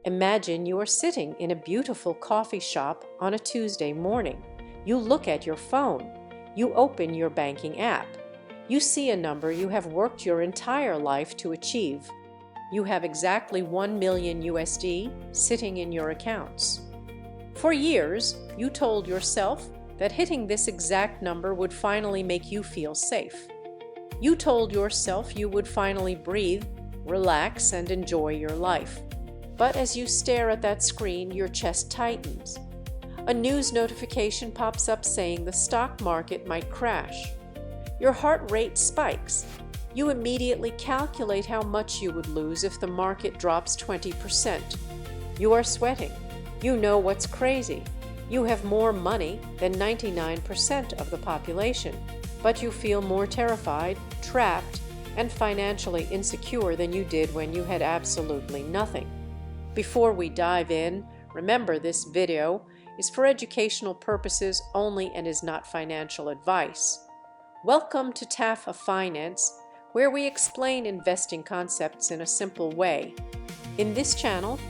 Imagine you are sitting in a beautiful coffee shop on a Tuesday morning. You look at your phone. You open your banking app. You see a number you have worked your entire life to achieve. You have exactly 1 million USD sitting in your accounts. For years, you told yourself that hitting this exact number would finally make you feel safe. You told yourself you would finally breathe, relax, and enjoy your life. But as you stare at that screen, your chest tightens. A news notification pops up saying the stock market might crash. Your heart rate spikes. You immediately calculate how much you would lose if the market drops 20%. You are sweating. You know what's crazy. You have more money than 99% of the population, but you feel more terrified, trapped, and financially insecure than you did when you had absolutely nothing. Before we dive in, remember this video is for educational purposes only and is not financial advice. Welcome to TAFA Finance, where we explain investing concepts in a simple way. In this channel,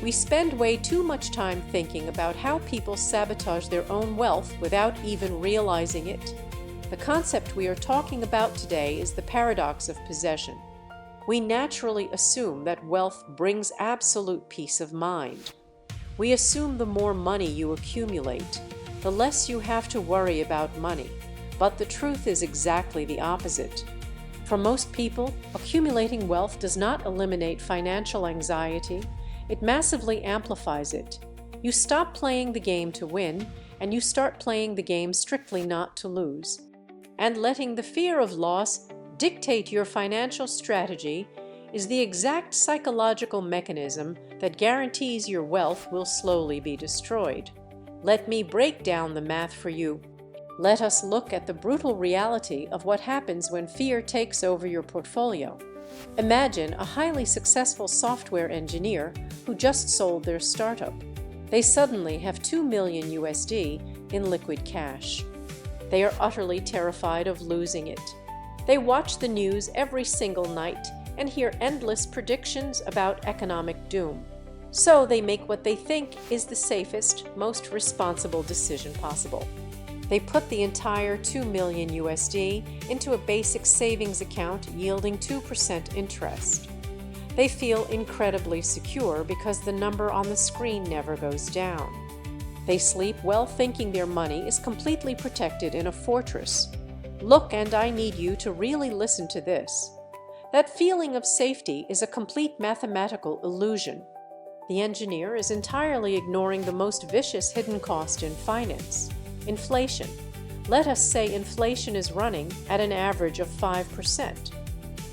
we spend way too much time thinking about how people sabotage their own wealth without even realizing it. The concept we are talking about today is the paradox of possession. We naturally assume that wealth brings absolute peace of mind. We assume the more money you accumulate, the less you have to worry about money. But the truth is exactly the opposite. For most people, accumulating wealth does not eliminate financial anxiety. It massively amplifies it. You stop playing the game to win, and you start playing the game strictly not to lose. And letting the fear of loss dictate your financial strategy is the exact psychological mechanism that guarantees your wealth will slowly be destroyed. Let me break down the math for you. Let us look at the brutal reality of what happens when fear takes over your portfolio. Imagine a highly successful software engineer who just sold their startup. They suddenly have 2 million USD in liquid cash. They are utterly terrified of losing it. They watch the news every single night and hear endless predictions about economic doom. So they make what they think is the safest, most responsible decision possible. They put the entire 2 million USD into a basic savings account yielding 2% interest. They feel incredibly secure because the number on the screen never goes down. They sleep well thinking their money is completely protected in a fortress. Look, and I need you to really listen to this. That feeling of safety is a complete mathematical illusion. The engineer is entirely ignoring the most vicious hidden cost in finance: inflation. Let us say inflation is running at an average of 5%.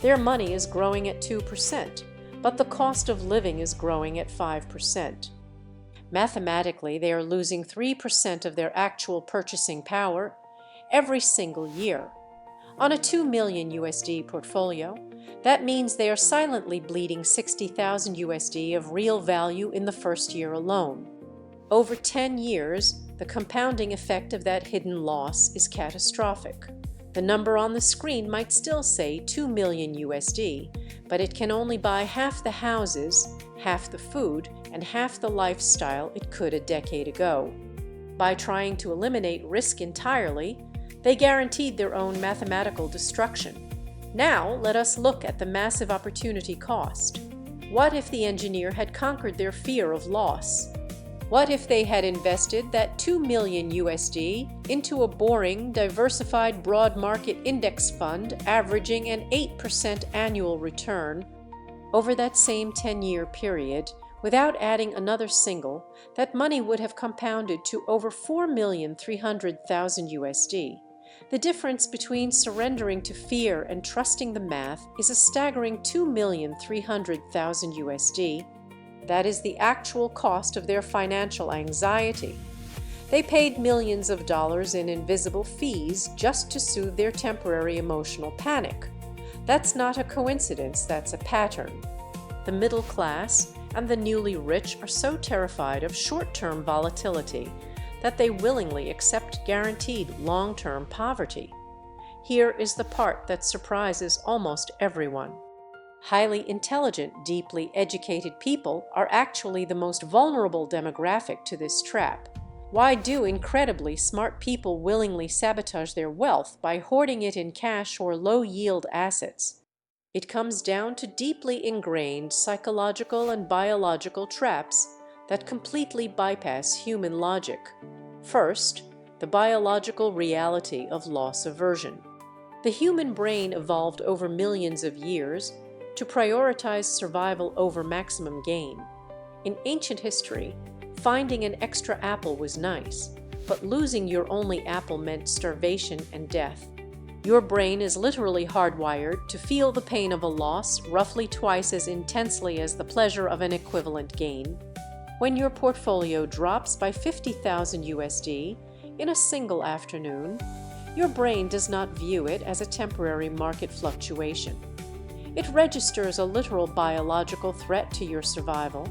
Their money is growing at 2%, but the cost of living is growing at 5%. Mathematically, they are losing 3% of their actual purchasing power every single year. On a 2 million USD portfolio, that means they are silently bleeding 60,000 USD of real value in the first year alone. Over 10 years, the compounding effect of that hidden loss is catastrophic. The number on the screen might still say 2 million USD, but it can only buy half the houses, half the food, and half the lifestyle it could a decade ago. By trying to eliminate risk entirely, they guaranteed their own mathematical destruction. Now, let us look at the massive opportunity cost. What if the engineer had conquered their fear of loss? What if they had invested that 2 million USD into a boring, diversified broad market index fund averaging an 8% annual return over that same 10-year period? Without adding another single, that money would have compounded to over 4,300,000 USD. The difference between surrendering to fear and trusting the math is a staggering 2,300,000 USD. That is the actual cost of their financial anxiety. They paid millions of dollars in invisible fees just to soothe their temporary emotional panic. That's not a coincidence, that's a pattern. The middle class and the newly rich are so terrified of short-term volatility that they willingly accept guaranteed long-term poverty. Here is the part that surprises almost everyone. Highly intelligent, deeply educated people are actually the most vulnerable demographic to this trap. Why do incredibly smart people willingly sabotage their wealth by hoarding it in cash or low-yield assets? It comes down to deeply ingrained psychological and biological traps that completely bypass human logic. First, the biological reality of loss aversion. The human brain evolved over millions of years to prioritize survival over maximum gain. In ancient history, finding an extra apple was nice, but losing your only apple meant starvation and death. Your brain is literally hardwired to feel the pain of a loss roughly twice as intensely as the pleasure of an equivalent gain. When your portfolio drops by 50,000 USD in a single afternoon, your brain does not view it as a temporary market fluctuation. It registers a literal biological threat to your survival.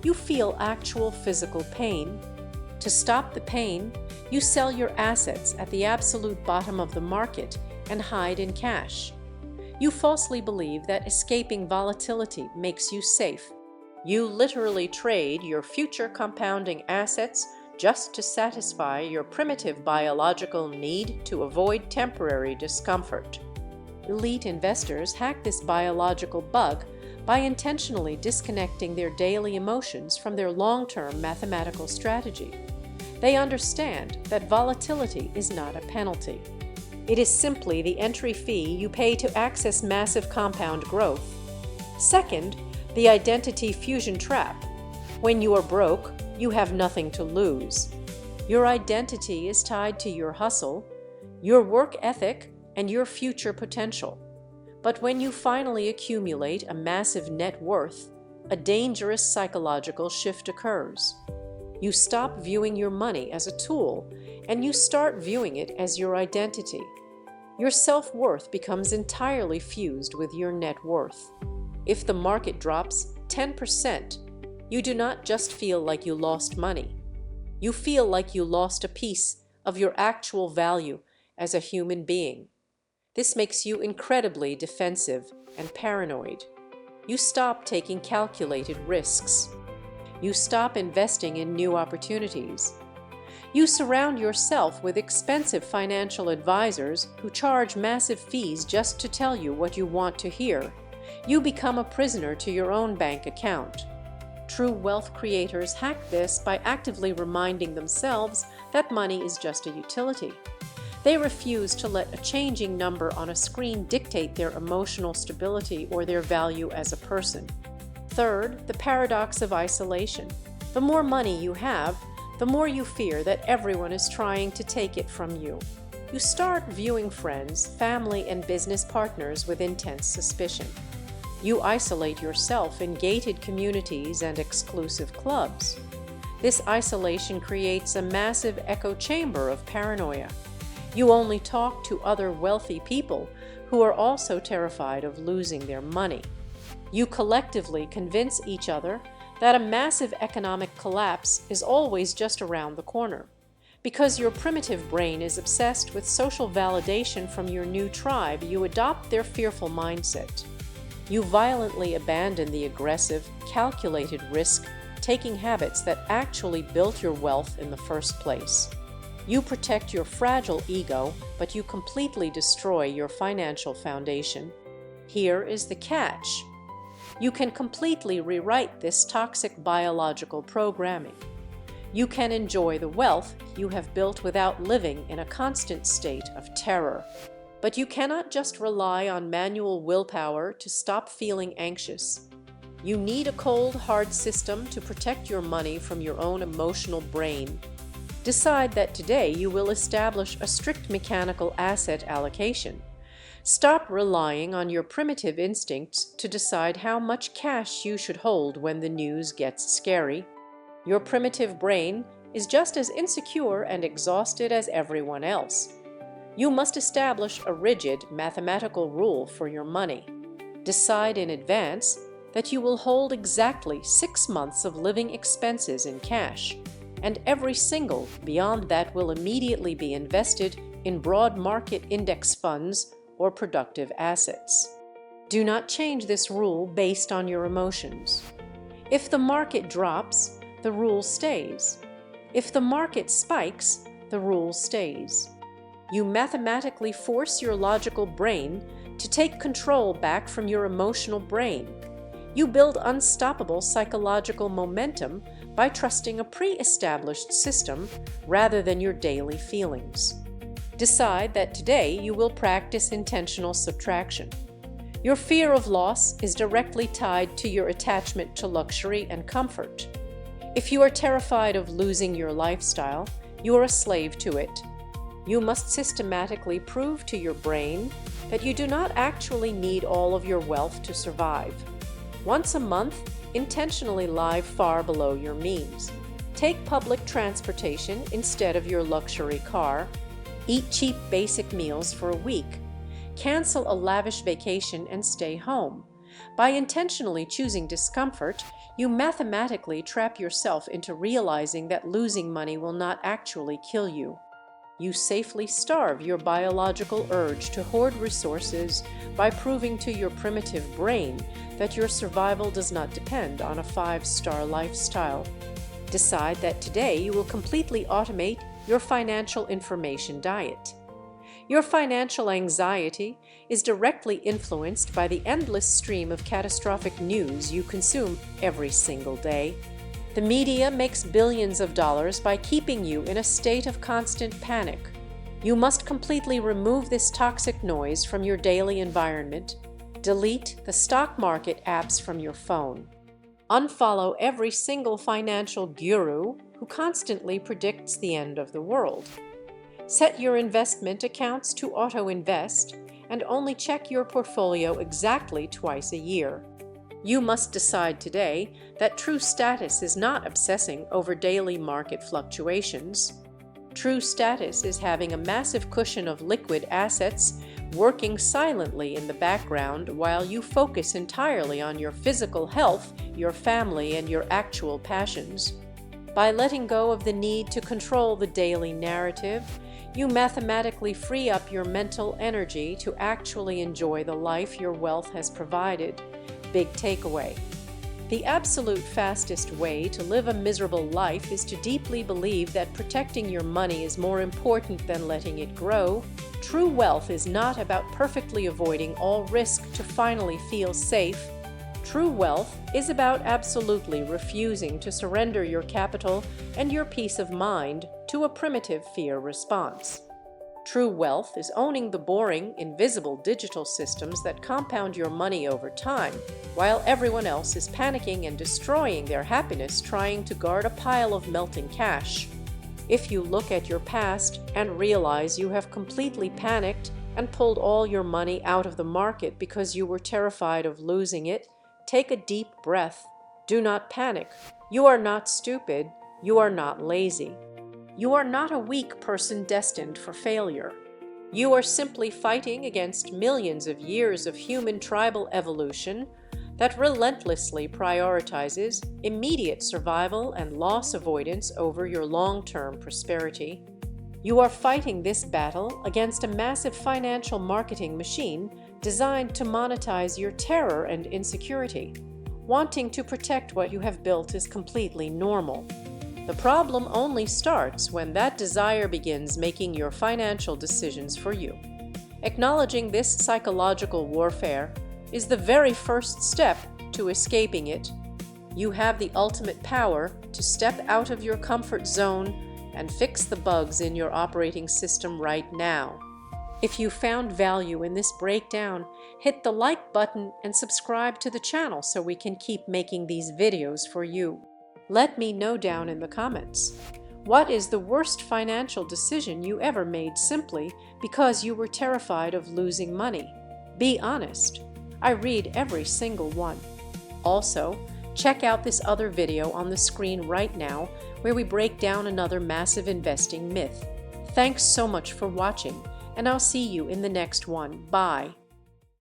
You feel actual physical pain. To stop the pain, you sell your assets at the absolute bottom of the market and hide in cash. You falsely believe that escaping volatility makes you safe. You literally trade your future compounding assets just to satisfy your primitive biological need to avoid temporary discomfort. Elite investors hack this biological bug by intentionally disconnecting their daily emotions from their long-term mathematical strategy. They understand that volatility is not a penalty. It is simply the entry fee you pay to access massive compound growth. Second, the identity fusion trap. When you are broke, you have nothing to lose. Your identity is tied to your hustle, your work ethic, and your future potential. But when you finally accumulate a massive net worth, a dangerous psychological shift occurs. You stop viewing your money as a tool, and you start viewing it as your identity. Your self-worth becomes entirely fused with your net worth. If the market drops 10%, you do not just feel like you lost money. You feel like you lost a piece of your actual value as a human being. This makes you incredibly defensive and paranoid. You stop taking calculated risks. You stop investing in new opportunities. You surround yourself with expensive financial advisors who charge massive fees just to tell you what you want to hear. You become a prisoner to your own bank account. True wealth creators hack this by actively reminding themselves that money is just a utility. They refuse to let a changing number on a screen dictate their emotional stability or their value as a person. Third, the paradox of isolation. The more money you have, the more you fear that everyone is trying to take it from you. You start viewing friends, family, and business partners with intense suspicion. You isolate yourself in gated communities and exclusive clubs. This isolation creates a massive echo chamber of paranoia. You only talk to other wealthy people who are also terrified of losing their money. You collectively convince each other that a massive economic collapse is always just around the corner. Because your primitive brain is obsessed with social validation from your new tribe, you adopt their fearful mindset. You violently abandon the aggressive, calculated risk-taking habits that actually built your wealth in the first place. You protect your fragile ego, but you completely destroy your financial foundation. Here is the catch. You can completely rewrite this toxic biological programming. You can enjoy the wealth you have built without living in a constant state of terror. But you cannot just rely on manual willpower to stop feeling anxious. You need a cold, hard system to protect your money from your own emotional brain. Decide that today you will establish a strict mechanical asset allocation. Stop relying on your primitive instincts to decide how much cash you should hold when the news gets scary. Your primitive brain is just as insecure and exhausted as everyone else. You must establish a rigid mathematical rule for your money. Decide in advance that you will hold exactly 6 months of living expenses in cash, and every single beyond that will immediately be invested in broad market index funds or productive assets. Do not change this rule based on your emotions. If the market drops, the rule stays. If the market spikes, the rule stays. You mathematically force your logical brain to take control back from your emotional brain. You build unstoppable psychological momentum by trusting a pre-established system rather than your daily feelings. Decide that today you will practice intentional subtraction. Your fear of loss is directly tied to your attachment to luxury and comfort. If you are terrified of losing your lifestyle, you are a slave to it. You must systematically prove to your brain that you do not actually need all of your wealth to survive. Once a month, intentionally live far below your means. Take public transportation instead of your luxury car. Eat cheap basic meals for a week. Cancel a lavish vacation and stay home. By intentionally choosing discomfort, you mathematically trap yourself into realizing that losing money will not actually kill you. You safely starve your biological urge to hoard resources by proving to your primitive brain that your survival does not depend on a 5-star lifestyle. Decide that today you will completely automate your financial information diet. Your financial anxiety is directly influenced by the endless stream of catastrophic news you consume every single day. The media makes billions of dollars by keeping you in a state of constant panic. You must completely remove this toxic noise from your daily environment. Delete the stock market apps from your phone. Unfollow every single financial guru who constantly predicts the end of the world. Set your investment accounts to auto-invest and only check your portfolio exactly twice a year. You must decide today that true status is not obsessing over daily market fluctuations. True status is having a massive cushion of liquid assets working silently in the background while you focus entirely on your physical health, your family, and your actual passions. By letting go of the need to control the daily narrative, you mathematically free up your mental energy to actually enjoy the life your wealth has provided. Big takeaway. The absolute fastest way to live a miserable life is to deeply believe that protecting your money is more important than letting it grow. True wealth is not about perfectly avoiding all risk to finally feel safe. True wealth is about absolutely refusing to surrender your capital and your peace of mind to a primitive fear response. True wealth is owning the boring, invisible digital systems that compound your money over time, while everyone else is panicking and destroying their happiness trying to guard a pile of melting cash. If you look at your past and realize you have completely panicked and pulled all your money out of the market because you were terrified of losing it, take a deep breath. Do not panic. You are not stupid. You are not lazy. You are not a weak person destined for failure. You are simply fighting against millions of years of human tribal evolution that relentlessly prioritizes immediate survival and loss avoidance over your long-term prosperity. You are fighting this battle against a massive financial marketing machine designed to monetize your terror and insecurity. Wanting to protect what you have built is completely normal. The problem only starts when that desire begins making your financial decisions for you. Acknowledging this psychological warfare is the very first step to escaping it. You have the ultimate power to step out of your comfort zone and fix the bugs in your operating system right now. If you found value in this breakdown, hit the like button and subscribe to the channel so we can keep making these videos for you. Let me know down in the comments. What is the worst financial decision you ever made simply because you were terrified of losing money? Be honest. I read every single one. Also, check out this other video on the screen right now where we break down another massive investing myth. Thanks so much for watching, and I'll see you in the next one. Bye.